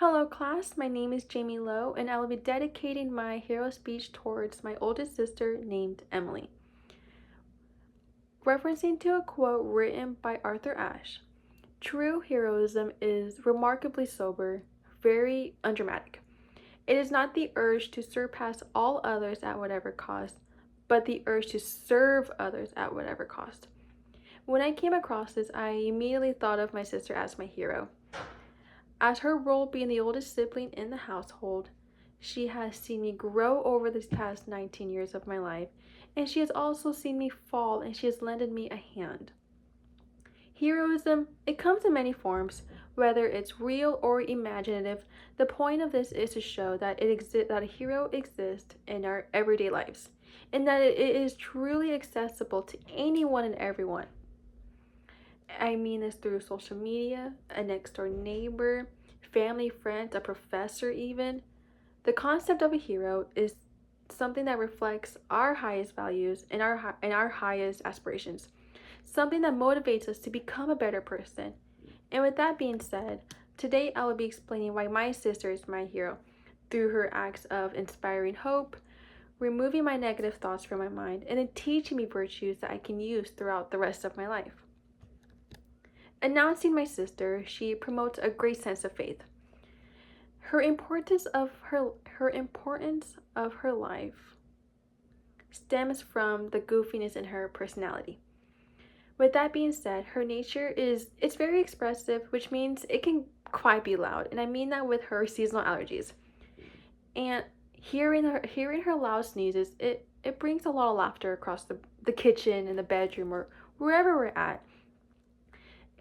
Hello class, my name is Jami Lowe and I will be dedicating my hero speech towards my oldest sister named Emily. Referencing to a quote written by Arthur Ashe, true heroism is remarkably sober, very undramatic. It is not the urge to surpass all others at whatever cost, but the urge to serve others at whatever cost. When I came across this, I immediately thought of my sister as my hero. As her role being the oldest sibling in the household, she has seen me grow over these past 19 years of my life, and she has also seen me fall and she has lended me a hand. Heroism, it comes in many forms, whether it's real or imaginative. The point of this is to show that that a hero exists in our everyday lives, and that it is truly accessible to anyone and everyone. I mean this through social media, a next door neighbor, family, friends, a professor, even. The concept of a hero is something that reflects our highest values and our highest aspirations, something that motivates us to become a better person. And with that being said, today I will be explaining why my sister is my hero through her acts of inspiring hope, removing my negative thoughts from my mind, and then teaching me virtues that I can use throughout the rest of my life. Announcing my sister, she promotes a great sense of faith. Her importance of her life stems from the goofiness in her personality. With that being said, her nature it's very expressive, which means it can quite be loud, and I mean that with her seasonal allergies. And hearing her loud sneezes, it brings a lot of laughter across the kitchen and the bedroom or wherever we're at.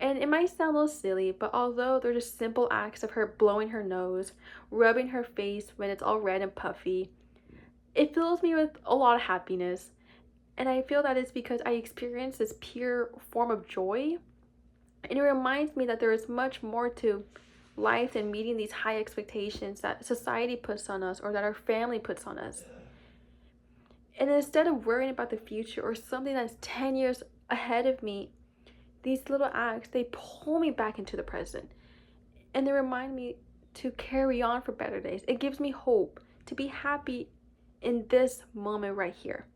And it might sound a little silly, but although they're just simple acts of her blowing her nose, rubbing her face when it's all red and puffy, it fills me with a lot of happiness. And I feel that it's because I experience this pure form of joy. And it reminds me that there is much more to life than meeting these high expectations that society puts on us or that our family puts on us. And instead of worrying about the future or something that's 10 years ahead of me, these little acts, they pull me back into the present, and they remind me to carry on for better days. It gives me hope to be happy in this moment right here.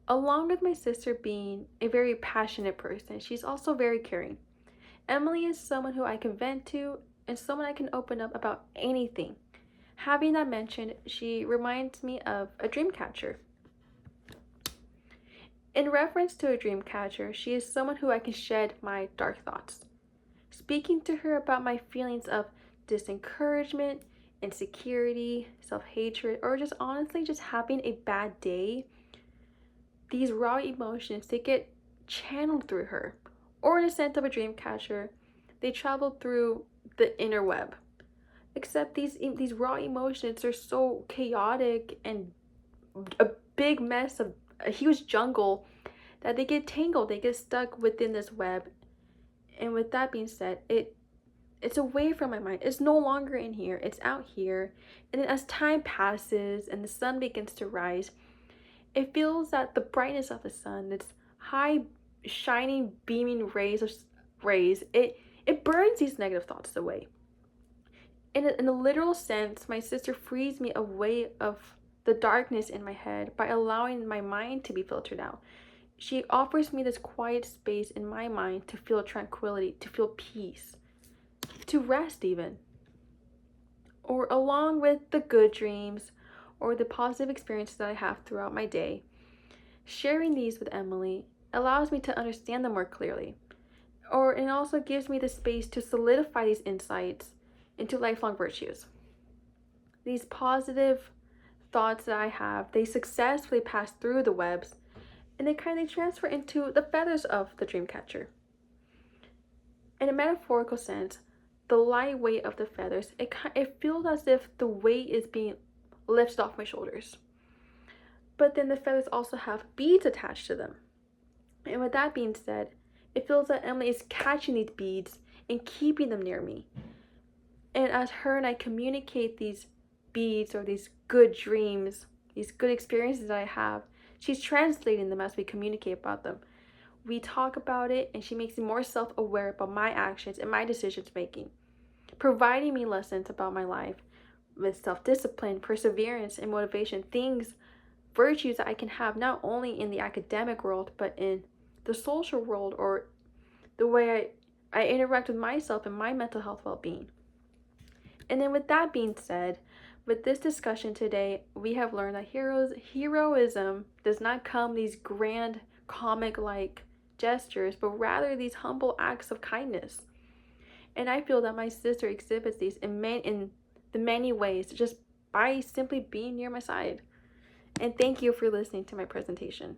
Along with my sister being a very passionate person, she's also very caring. Emily is someone who I can vent to and someone I can open up about anything. Having that mentioned, she reminds me of a dream catcher. In reference to a dream catcher, she is someone who I can shed my dark thoughts. Speaking to her about my feelings of disencouragement, insecurity, self-hatred, or just honestly just having a bad day, these raw emotions, they get channeled through her. Or in a sense of a dream catcher, they travel through the inner web. Except these raw emotions are so chaotic and a big mess of a huge jungle that they get tangled, they get stuck within this web. And with that being said, it's away from my mind. It's no longer in here, it's out here. And then as time passes and the sun begins to rise, it feels that the brightness of the sun, its high shining beaming rays, it burns these negative thoughts away. In a literal sense, my sister frees me away of the darkness in my head by allowing my mind to be filtered out. She offers me this quiet space in my mind to feel tranquility, to feel peace, to rest even. Or along with the good dreams or the positive experiences that I have throughout my day, sharing these with Emily allows me to understand them more clearly. Or it also gives me the space to solidify these insights into lifelong virtues. These positive thoughts that I have, they successfully pass through the webs and they kind of transfer into the feathers of the dream catcher. In a metaphorical sense, the light weight of the feathers, it feels as if the weight is being lifted off my shoulders. But then the feathers also have beads attached to them. And with that being said, it feels that Emily is catching these beads and keeping them near me. And as her and I communicate these beads or these good dreams, these good experiences that I have, she's translating them as we communicate about them. We talk about it and she makes me more self-aware about my actions and my decisions making. providing me lessons about my life with self-discipline, perseverance, and motivation, things, virtues that I can have not only in the academic world, but in the social world, or the way I interact with myself and my mental health well-being. And then with that being said, with this discussion today, we have learned that heroism does not come these grand comic-like gestures, but rather these humble acts of kindness. And I feel that my sister exhibits these in the many ways just by simply being near my side. And thank you for listening to my presentation.